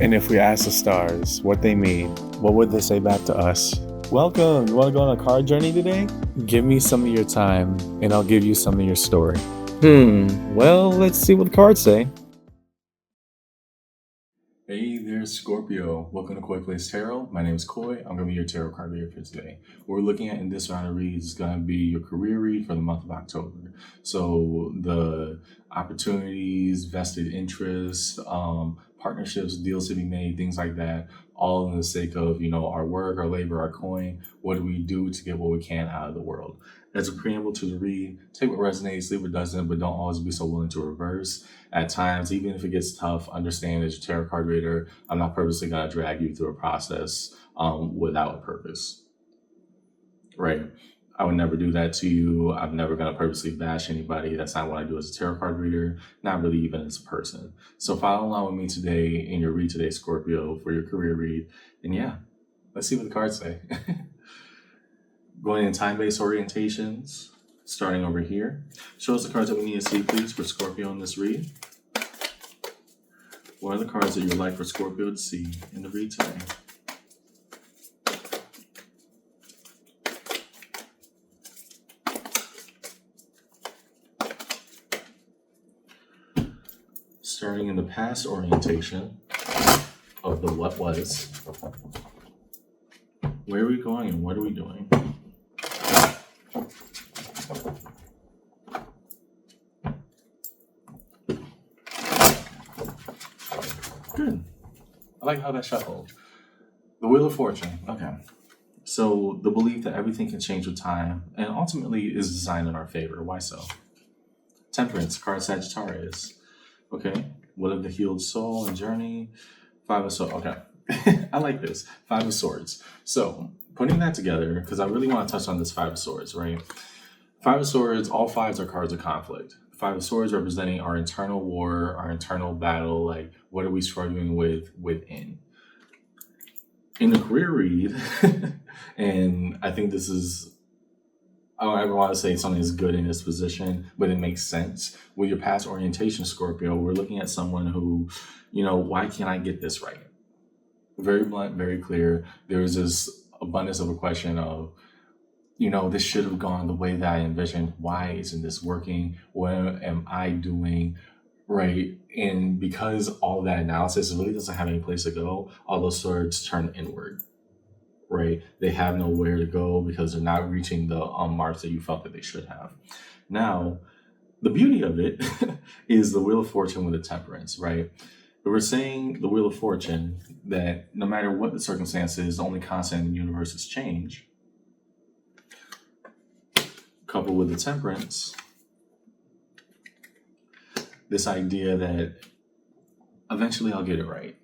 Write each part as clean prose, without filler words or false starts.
And if we ask the stars what they mean, what would they say back to us? Welcome. You want to go on a card journey today? Give me some of your time, and I'll give you some of your story. Well, let's see what the cards say. Hey there, Scorpio. Welcome to Koi Plays Tarot. My name is Koi. I'm going to be your tarot card reader for today. What we're looking at in this round of reads is going to be your career read for the month of October. So the opportunities, vested interests, partnerships, deals to be made, things like that, all in the sake of, our work, our labor, our coin. What do we do to get what we can out of the world? As a preamble to the read, take what resonates, leave what doesn't, but don't always be so willing to reverse. At times, even if it gets tough, understand as a tarot card reader, I'm not purposely going to drag you through a process without a purpose, right? I would never do that to you. I'm never going to purposely bash anybody. That's not what I do as a tarot card reader, not really even as a person. So follow along with me today in your read today, Scorpio, for your career read. And yeah, let's see what the cards say. Going in time-based orientations, starting over here. Show us the cards that we need to see, please, for Scorpio in this read. What are the cards that you would like for Scorpio to see in the read today? Starting in the past orientation of the what was. Where are we going and what are we doing? Good. I like how that shuffled. The Wheel of Fortune. Okay. So the belief that everything can change with time and ultimately is designed in our favor. Why so? Temperance, card Sagittarius. Okay. What of the healed soul and journey? Five of Swords. Okay. I like this. Five of Swords. So putting that together, because I really want to touch on this Five of Swords, right? Five of Swords, all fives are cards of conflict. Five of Swords representing our internal war, our internal battle, like what are we struggling with within? In the career read, and I think this is, I don't ever want to say something is good in this position, but it makes sense. With your past orientation, Scorpio, we're looking at someone who, why can't I get this right? Very blunt, very clear. There's this abundance of a question of, this should have gone the way that I envisioned. Why isn't this working? What am I doing? Right. And because all that analysis really doesn't have any place to go, all those swords turn inward. Right. They have nowhere to go because they're not reaching the marks that you felt that they should have. Now, the beauty of it is the Wheel of Fortune with a Temperance, right? But we're saying the Wheel of Fortune that no matter what the circumstances, the only constant in the universe is change. Coupled with the Temperance, this idea that eventually I'll get it right,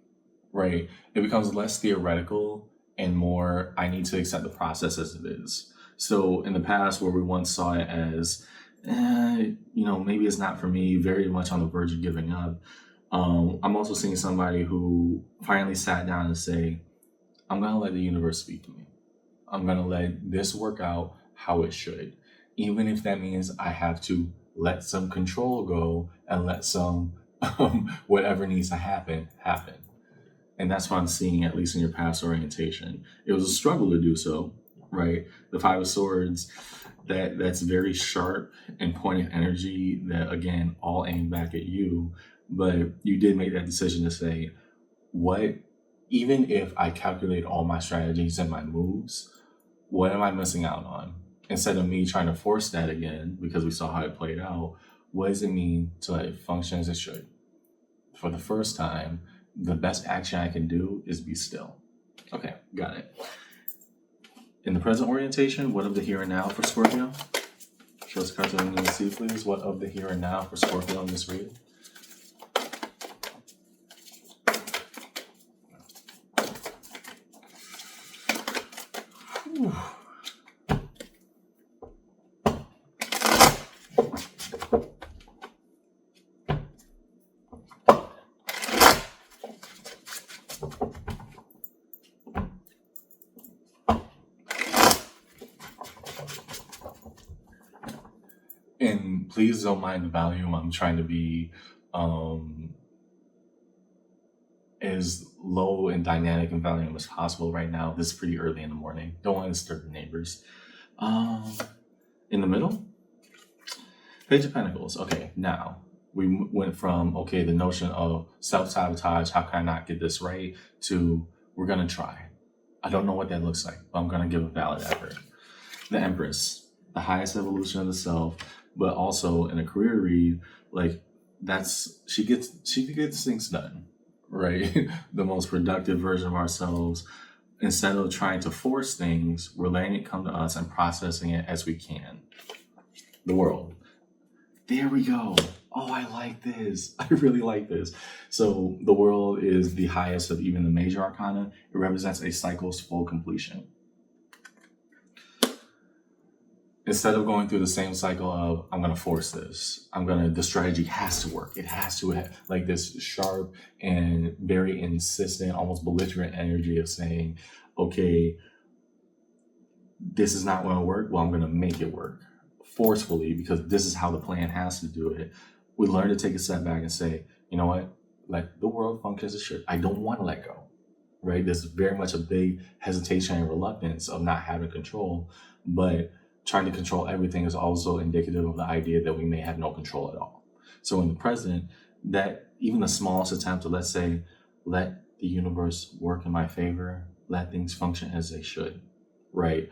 right? It becomes less theoretical and more, I need to accept the process as it is. So in the past, where we once saw it as, maybe it's not for me, very much on the verge of giving up. I'm also seeing somebody who finally sat down and say, I'm going to let the universe speak to me. I'm going to let this work out how it should. Even if that means I have to let some control go and let some whatever needs to happen. And that's what I'm seeing, at least in your past orientation. It was a struggle to do so, right? The Five of Swords, that's very sharp and pointed energy that, again, all aimed back at you. But you did make that decision to say, even if I calculate all my strategies and my moves, what am I missing out on? Instead of me trying to force that again, because we saw how it played out, what does it mean to let it function as it should? For the first time, the best action I can do is be still. Okay, got it. In the present orientation, what of the here and now for Scorpio? Show us cards that we need to see, please. What of the here and now for Scorpio in this read? Whew. And please don't mind the volume. I'm trying to be as low and dynamic and volume as possible right now. This is pretty early in the morning. Don't want to disturb the neighbors. In the middle, Page of Pentacles. Okay, now we went from, okay, the notion of self-sabotage, how can I not get this right, to we're going to try. I don't know what that looks like, but I'm going to give a valid effort. The Empress, the highest evolution of the self, but also in a career read, like she gets things done, right? The most productive version of ourselves. Instead of trying to force things, we're letting it come to us and processing it as we can. The World. There we go. Oh, I like this. I really like this. So the World is the highest of even the major arcana. It represents a cycle's full completion. Instead of going through the same cycle of, I'm going to force this, the strategy has to work. It has to have like this sharp and very insistent, almost belligerent energy of saying, okay, this is not going to work. Well, I'm going to make it work forcefully because this is how the plan has to do it. We learn to take a step back and say, you know what? Let the world function as it should. I don't want to let go, right? There's very much a big hesitation and reluctance of not having control, but trying to control everything is also indicative of the idea that we may have no control at all. So in the present, that even the smallest attempt to, let's say, let the universe work in my favor, let things function as they should, right?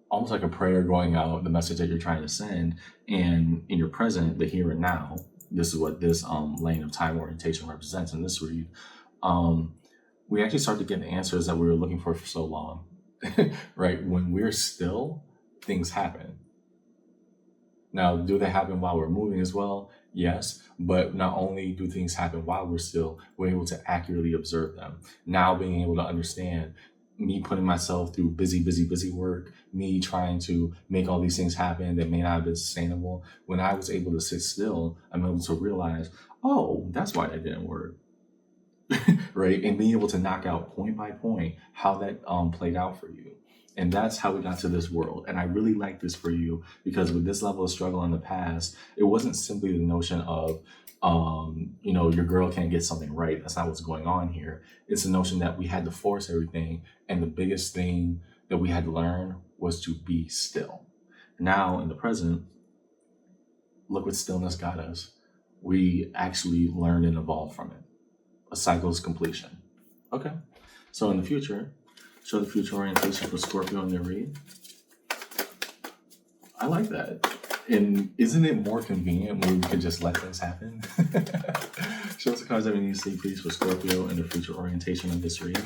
Almost like a prayer going out, the message that you're trying to send. And in your present, the here and now, this is what this lane of time orientation represents in this read. We actually start to get the answers that we were looking for so long, right? When we're still, things happen. Now, do they happen while we're moving as well? Yes, but not only do things happen while we're still, we're able to accurately observe them. Now being able to understand me putting myself through busy work, me trying to make all these things happen that may not have been sustainable. When I was able to sit still, I'm able to realize, oh, that's why that didn't work. Right? And being able to knock out point by point how that played out for you. And that's how we got to this world. And I really like this for you because with this level of struggle in the past, it wasn't simply the notion of, your girl can't get something right. That's not what's going on here. It's the notion that we had to force everything. And the biggest thing that we had to learn was to be still. Now in the present, look what stillness got us. We actually learned and evolved from it. A cycle's completion. Okay. So in the future, show the future orientation for Scorpio in their read. I like that. And isn't it more convenient when we could just let things happen? Show us the cards that we need to see, please, for Scorpio in the future orientation of this read.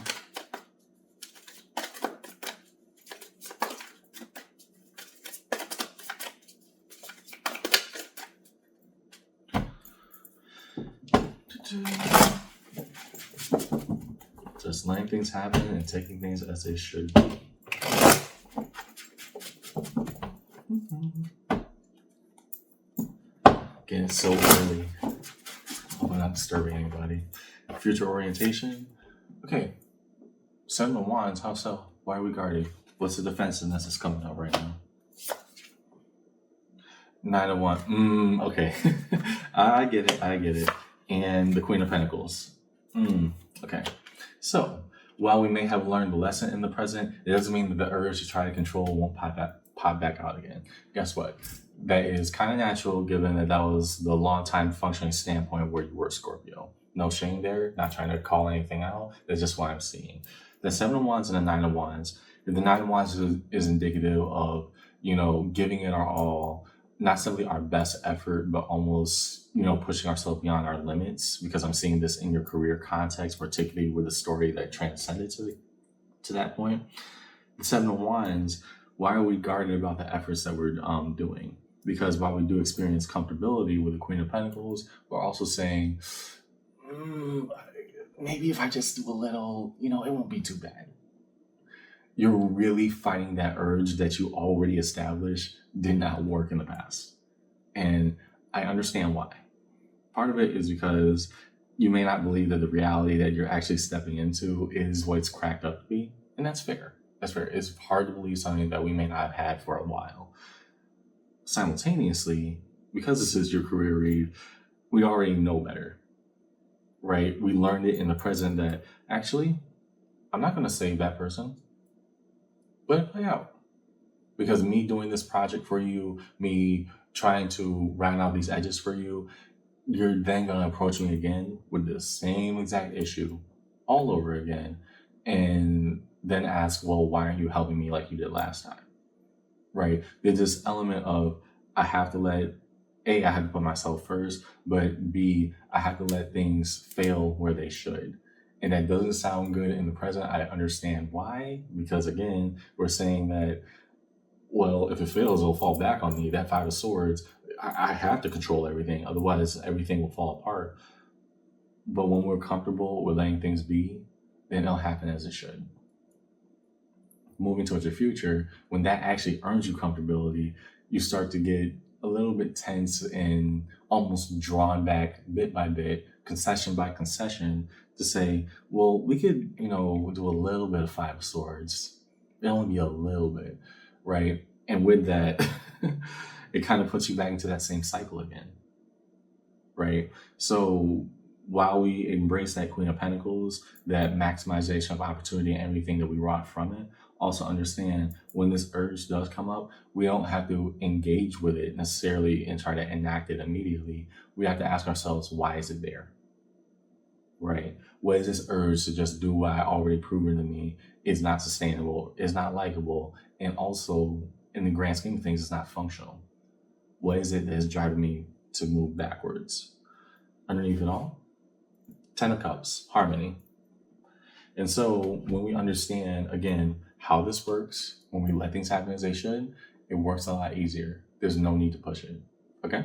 Just letting things happen and taking things as they should be. Again, it's so early. Hope I'm not disturbing anybody. Future orientation. Okay. 7 of Wands. How so? Why are we guarded? What's the defensiveness that's coming up right now? 9 of Wands. Okay. I get it. And the Queen of Pentacles. Okay. So, while we may have learned the lesson in the present, it doesn't mean that the urge to try to control won't pop back out again. Guess what? That is kind of natural given that was the long time functioning standpoint where you were, Scorpio. No shame there, not trying to call anything out. That's just what I'm seeing. The 7 of Wands and the 9 of Wands. If the 9 of Wands is indicative of, giving it our all, not simply our best effort, but almost, pushing ourselves beyond our limits, because I'm seeing this in your career context, particularly with a story that transcended to that point. The 7 of Wands, why are we guarded about the efforts that we're doing? Because while we do experience comfortability with the Queen of Pentacles, we're also saying, maybe if I just do a little, it won't be too bad. You're really fighting that urge that you already established did not work in the past. And I understand why. Part of it is because you may not believe that the reality that you're actually stepping into is what it's cracked up to be. And that's fair. That's fair. It's hard to believe something that we may not have had for a while. Simultaneously, because this is your career read, we already know better. right? We learned it in the present that actually, I'm not going to save that person, let it play out. Because me doing this project for you, me trying to round out these edges for you, you're then going to approach me again with the same exact issue all over again. And then ask, well, why aren't you helping me like you did last time? Right? There's this element of I have to let I have to put myself first, but B, I have to let things fail where they should. And that doesn't sound good in the present. I understand why, because again, we're saying that, well, if it fails, it'll fall back on me. That Five of Swords, I have to control everything. Otherwise, everything will fall apart. But when we're comfortable with letting things be, then it'll happen as it should. Moving towards your future, when that actually earns you comfortability, you start to get a little bit tense and almost drawn back bit by bit, concession by concession, to say, well, we could, do a little bit of Five of Swords. It'll only be a little bit, right? And with that, it kind of puts you back into that same cycle again, right? So while we embrace that Queen of Pentacles, that maximization of opportunity and everything that we wrought from it, also understand when this urge does come up, we don't have to engage with it necessarily and try to enact it immediately. We have to ask ourselves, why is it there? Right? What is this urge to just do what I already proven to me is not sustainable, is not likable, and also in the grand scheme of things, it's not functional? What is it that is driving me to move backwards? Underneath it all, Ten of Cups, harmony. And so when we understand, again, how this works, when we let things happen as they should, it works a lot easier. There's no need to push it. Okay?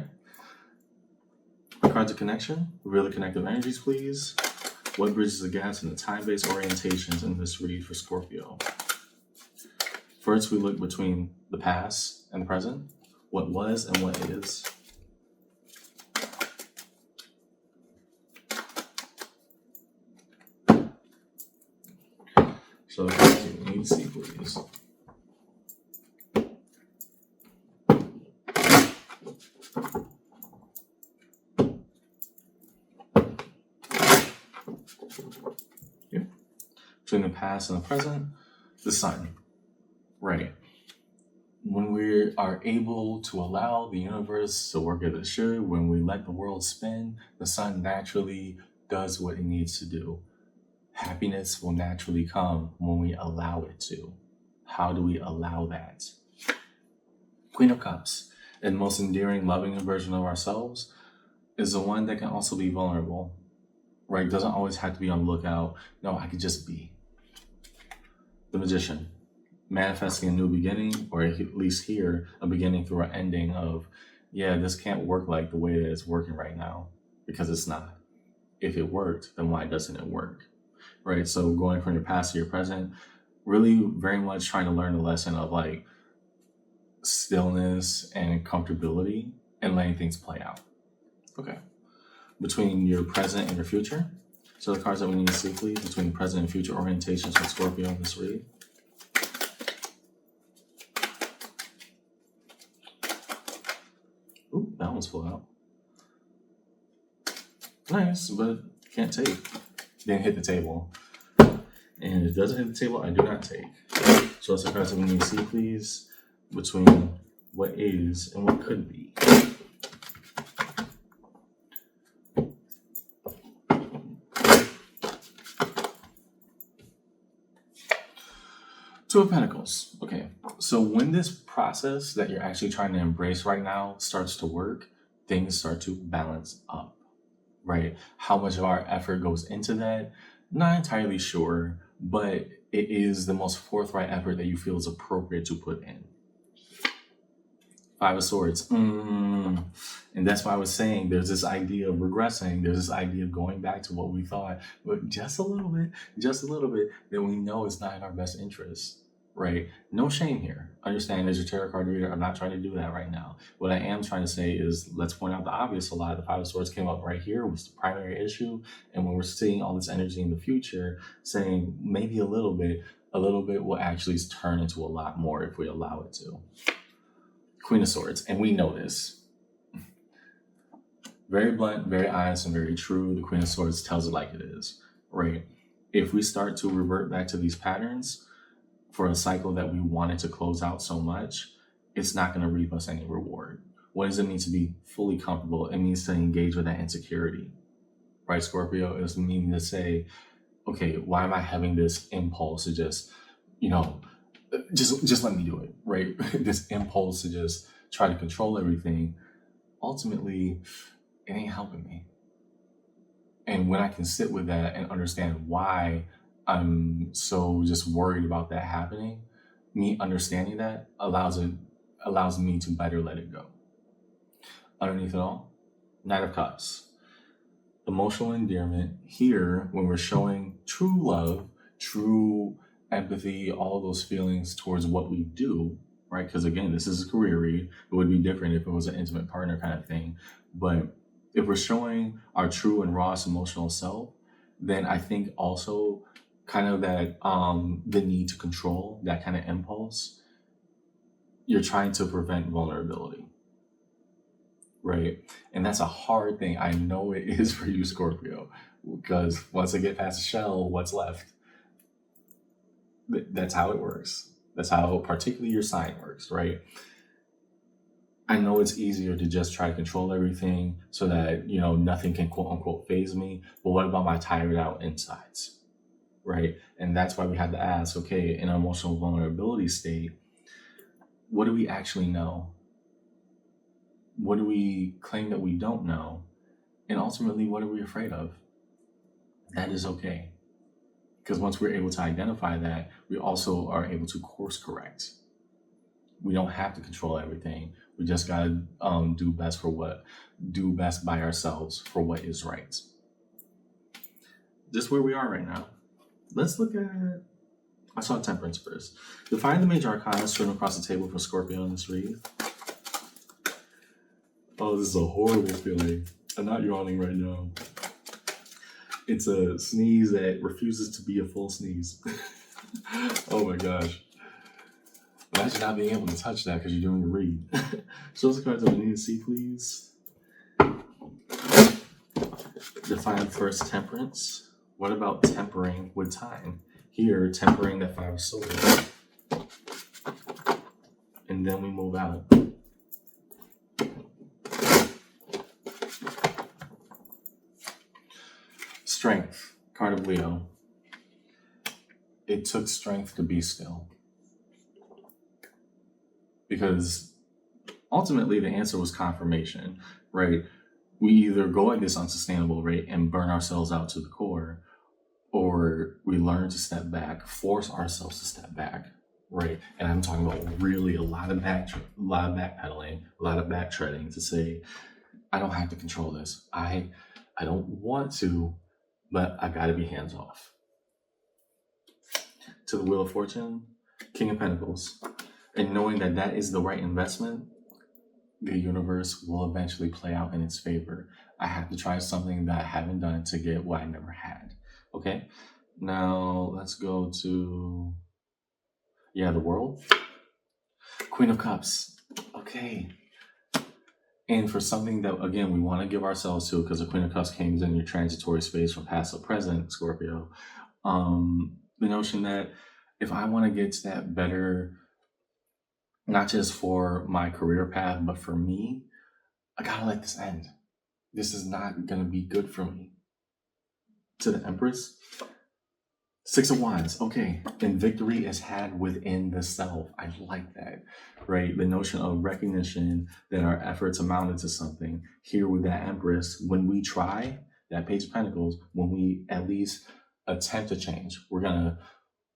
Cards of connection, really connective energies, please. What bridges the gaps in the time-based orientations in this read for Scorpio? First, we look between the past and the present, what was and what is. So the cards you need to see, please. Here. Between the past and the present, the sun. Right. When we are able to allow the universe to work as it should, when we let the world spin, the sun naturally does what it needs to do. Happiness will naturally come when we allow it to. How do we allow that? Queen of Cups, and most endearing, loving version of ourselves, is the one that can also be vulnerable, right? Doesn't always have to be on the lookout. No, I could just be. The Magician, manifesting a new beginning, or at least here, a beginning through an ending of, yeah, this can't work like the way that it's working right now, because it's not. If it worked, then why doesn't it work? Right? So going from your past to your present, really very much trying to learn the lesson of like stillness and comfortability and letting things play out. Okay. Between your present and your future. So the cards that we need to see, please, between the present and future orientations for Scorpio in this read. Ooh, that one's full out. Nice, but can't take. Didn't hit the table. And if it doesn't hit the table, I do not take. So that's the cards that we need to see, please, between what is and what could be. Two of Pentacles. Okay, so when this process that you're actually trying to embrace right now starts to work, things start to balance up, right? How much of our effort goes into that? Not entirely sure, but it is the most forthright effort that you feel is appropriate to put in. Five of Swords. And that's why I was saying there's this idea of regressing. There's this idea of going back to what we thought, but just a little bit, that we know is not in our best interest, right? No shame here. Understand, as your tarot card reader, I'm not trying to do that right now. What I am trying to say is, let's point out the obvious a lot. The Five of Swords came up right here, was the primary issue. And when we're seeing all this energy in the future, saying maybe a little bit will actually turn into a lot more if we allow it to. Queen of Swords, and we know this. Very blunt, very honest, and very true. The Queen of Swords tells it like it is, right? If we start to revert back to these patterns for a cycle that we wanted to close out so much, it's not going to reap us any reward. What does it mean to be fully comfortable? It means to engage with that insecurity, right, Scorpio? It's meaning to say, okay, why am I having this impulse to just, you know, just let me do it, right? This impulse to just try to control everything. Ultimately, it ain't helping me. And when I can sit with that and understand why I'm so just worried about that happening, me understanding that allows me to better let it go. Underneath it all, Knight of Cups. Emotional endearment. Here, when we're showing true love, true empathy, all those feelings towards what we do, right? Because again, this is a career read. It would be different if it was an intimate partner kind of thing. But if we're showing our true and rawest emotional self, then I think also kind of that the need to control, that kind of impulse, you're trying to prevent vulnerability, right? And that's a hard thing. I know it is for you, Scorpio, because once I get past the shell, what's left? That's how it works. That's how particularly your sign works, right? I know it's easier to just try to control everything so that, nothing can quote unquote phase me. But what about my tired out insides, right? And that's why we had to ask, okay, in an emotional vulnerability state, what do we actually know? What do we claim that we don't know? And ultimately, what are we afraid of? That is okay. Because once we're able to identify that, we also are able to course correct. We don't have to control everything. We just gotta do best by ourselves for what is right. Just where we are right now. Let's look at. I saw Temperance first. Define the major arcana strewn across the table for Scorpio in this read. Oh, this is a horrible feeling. I'm not yawning right now. It's a sneeze that refuses to be a full sneeze. Oh my gosh. Imagine not being able to touch that because you're doing a read. Show us the cards that we need to see, please. Define first Temperance. What about tempering with time? Here, tempering that Five of Swords. And then we move out. Strength, card of Leo. It took strength to be still. Because ultimately the answer was confirmation, right? We either go at this unsustainable rate and burn ourselves out to the core, or we learn to step back, force ourselves to step back, right? And I'm talking about really a lot of backpedaling, a lot of backtreading to say, I don't have to control this. I don't want to, but I gotta be hands off. To the Wheel of Fortune, King of Pentacles. And knowing that that is the right investment, the universe will eventually play out in its favor. I have to try something that I haven't done to get what I never had. Okay? Now let's go to, the World. Queen of Cups. Okay. And for something that, again, we want to give ourselves to, because the Queen of Cups came in your transitory space from past to present, Scorpio. The notion that if I want to get to that better, not just for my career path, but for me, I gotta let this end. This is not gonna be good for me. To the Empress, Six of Wands. Okay, and victory is had within the self. I like that, right? The notion of recognition that our efforts amounted to something. Here with that Empress, when we try, that Page of Pentacles, when we at least attempt to change, we're gonna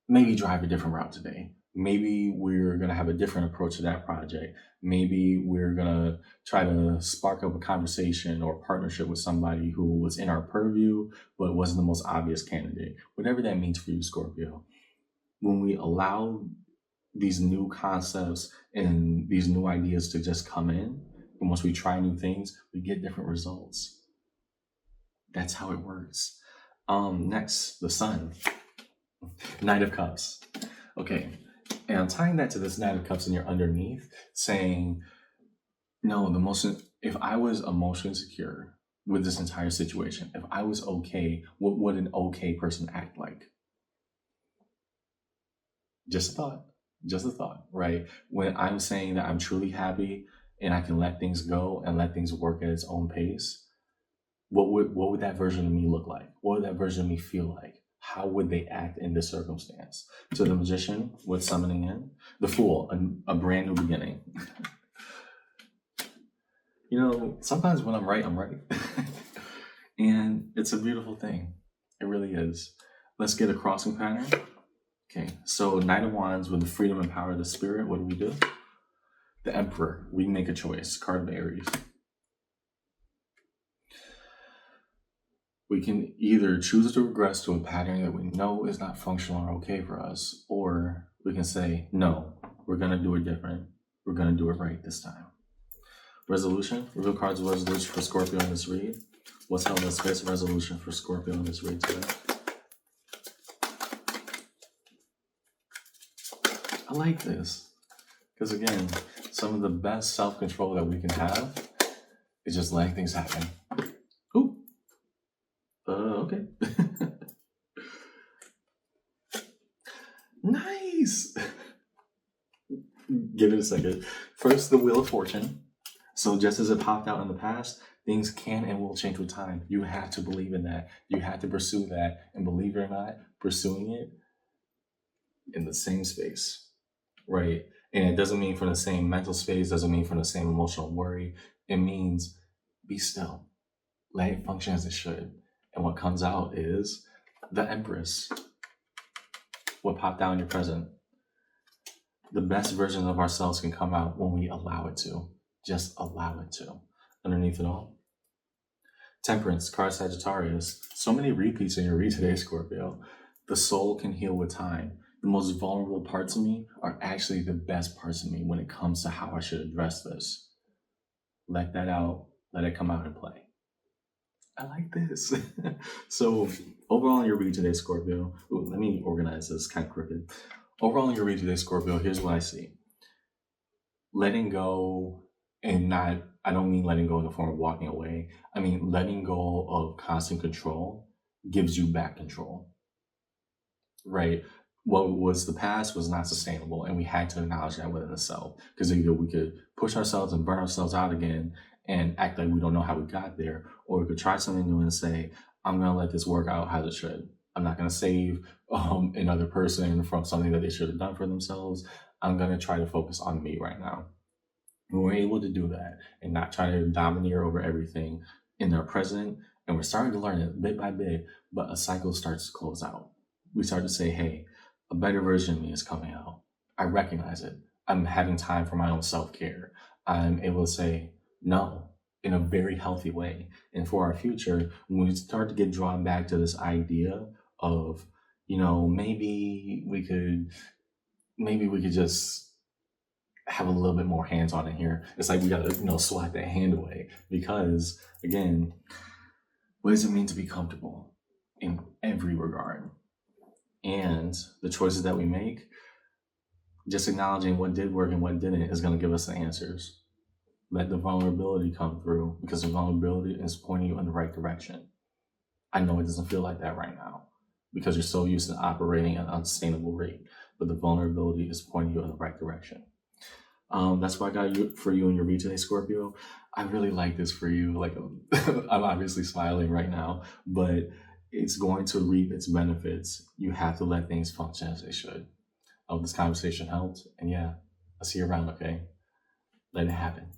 maybe drive a different route today. Maybe we're going to have a different approach to that project. Maybe we're going to try to spark up a conversation or partnership with somebody who was in our purview, but wasn't the most obvious candidate. Whatever that means for you, Scorpio. When we allow these new concepts and these new ideas to just come in, and once we try new things, we get different results. That's how it works. Next, the Sun. Knight of Cups. Okay. And I'm tying that to this Knight of Cups and you're underneath, saying, no, if I was emotionally secure, with this entire situation? If I was okay, what would an okay person act like? Just a thought. Just a thought, right? When I'm saying that I'm truly happy and I can let things go and let things work at its own pace, what would that version of me look like? What would that version of me feel like? How would they act in this circumstance? To the magician, what's summoning in? The fool, a brand new beginning. Sometimes when I'm right. And it's a beautiful thing. It really is. Let's get a crossing pattern. Okay, so Knight of Wands with the freedom and power of the spirit, what do? The Emperor, we make a choice, card of Aries. We can either choose to regress to a pattern that we know is not functional or okay for us, or we can say, no, we're going to do it different. We're going to do it right this time. Resolution, reveal cards of resolution for Scorpio in this read. What's held as space resolution for Scorpio in this read today? I like this because, again, some of the best self-control that we can have is just letting things happen. Ooh. Okay. Nice. Give it a second. First, the Wheel of Fortune. So just as it popped out in the past, things can and will change with time. You have to believe in that. You have to pursue that. And believe it or not, pursuing it in the same space. Right. And it doesn't mean from the same mental space, doesn't mean from the same emotional worry. It means be still. Let it function as it should. And what comes out is the Empress. What popped out in your present. The best version of ourselves can come out when we allow it to. Just allow it to. Underneath it all. Temperance, card Sagittarius. So many repeats in your read today, Scorpio. The soul can heal with time. The most vulnerable parts of me are actually the best parts of me when it comes to how I should address this. Let that out. Let it come out and play. I like this. So overall in your read today, Scorpio, let me organize this, kind of crooked. Overall in your read today, Scorpio, here's what I see. Letting go, and I don't mean letting go in the form of walking away. I mean, letting go of constant control gives you back control, right? What was the past was not sustainable, and we had to acknowledge that within the self, because either we could push ourselves and burn ourselves out again and act like we don't know how we got there, or we could try something new and say, I'm going to let this work out as it should. I'm not going to save another person from something that they should have done for themselves. I'm going to try to focus on me right now. When we're able to do that and not try to domineer over everything in their present, and we're starting to learn it bit by bit, but a cycle starts to close out. We start to say, hey, a better version of me is coming out. I recognize it. I'm having time for my own self-care. I'm able to say no in a very healthy way. And for our future, when we start to get drawn back to this idea of, maybe we could just have a little bit more hands-on in here. It's like we got to, swat that hand away, because again, what does it mean to be comfortable in every regard? And the choices that we make, just acknowledging what did work and what didn't is going to give us the answers. Let the vulnerability come through, because the vulnerability is pointing you in the right direction. I know it doesn't feel like that right now because you're so used to operating at an unsustainable rate, but the vulnerability is pointing you in the right direction. That's what I got for you in your read today, Scorpio. I really like this for you. Like, I'm obviously smiling right now, but it's going to reap its benefits. You have to let things function as they should. I hope this conversation helped. And yeah, I'll see you around, okay? Let it happen.